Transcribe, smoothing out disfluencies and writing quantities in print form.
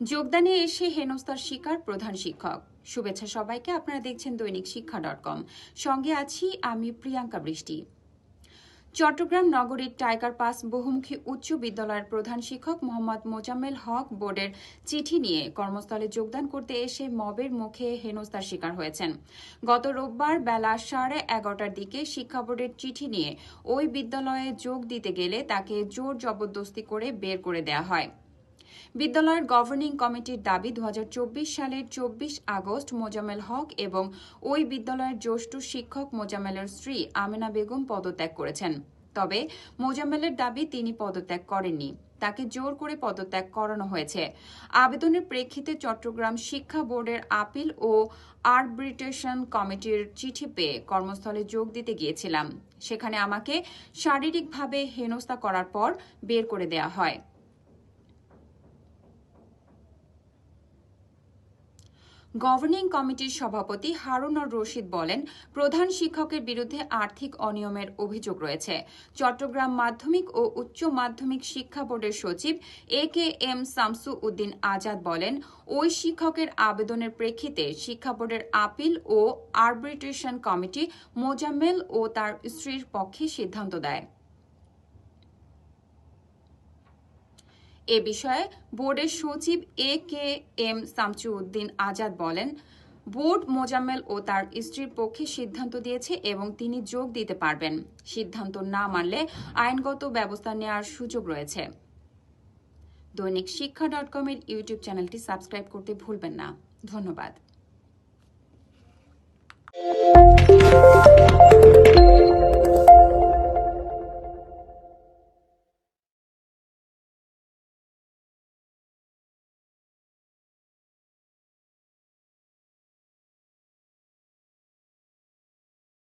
যোগদানে এসে হেনস্থার শিকার প্রধান শিক্ষক। শুভেচ্ছা সবাইকে, আপনারা দেখছেন দৈনিক শিক্ষা.com। সঙ্গে আছি আমি প্রিয়াঙ্কা বৃষ্টি। চট্টগ্রাম নগরীর টাইগার পাস বহুমুখী উচ্চ বিদ্যালয়ের প্রধান শিক্ষক মোহাম্মদ মোজাম্মেল হক বোর্ডের চিঠি নিয়ে কর্মস্থলে যোগদান করতে এসে মবের মুখে হেনস্থার শিকার হয়েছেন। গত রোববার বেলা 11:30টার দিকে শিক্ষা বোর্ডের চিঠি নিয়ে ওই বিদ্যালয়ে যোগ দিতে গেলে তাকে জোর জবরদস্তি করে বের করে দেওয়া হয়। বিদ্যালয়ের গভর্নিং কমিটির দাবি 2024 সালের 24 আগস্ট মোজাম্মেল হক এবং ওই বিদ্যালয়ের জ্যেষ্ঠ শিক্ষক মোজাম্মেলের স্ত্রী আমেনা বেগম পদত্যাগ করেছেন। তবে মোজাম্মেলের দাবি তিনি পদত্যাগ করেননি, তাকে জোর করে পদত্যাগ করানো হয়েছে। আবেদনের প্রেক্ষিতে চট্টগ্রাম শিক্ষা বোর্ডের আপিল ও আরবিট্রেশন কমিটির চিঠি পেয়ে কর্মস্থলে যোগ দিতে গিয়েছিলাম। সেখানে আমাকে শারীরিকভাবে হেনস্থা করার পর বের করে দেওয়া হয়। গভর্নিং কমিটির সভাপতি হারুন-আর রশিদ বলেন, প্রধান শিক্ষকের বিরুদ্ধে আর্থিক অনিয়মের অভিযোগ রয়েছে। চট্টগ্রাম মাধ্যমিক ও উচ্চ মাধ্যমিক শিক্ষা বোর্ডের সচিব AKM শামসু উদ্দিন আজাদ বলেন, ওই শিক্ষকের আবেদনের প্রেক্ষিতে শিক্ষা বোর্ডের আপিল ও আরবিট্রেশন কমিটি মোজাম্মেল ও তার স্ত্রীর পক্ষে সিদ্ধান্ত দেয়। এ বিষয়ে বোর্ডের সচিব AKM শামসু উদ্দিন আজাদ বলেন, বোর্ড মোজাম্মেল ও তার স্ত্রীর পক্ষে সিদ্ধান্ত দিয়েছে এবং তিনি যোগ দিতে পারবেন। সিদ্ধান্ত না মানলে আইনগত ব্যবস্থা নেওয়ার সুযোগ রয়েছে। দৈনিক শিক্ষা.com এর ইউটিউব চ্যানেলটি সাবস্ক্রাইব করতে ভুলবেন না। ধন্যবাদ।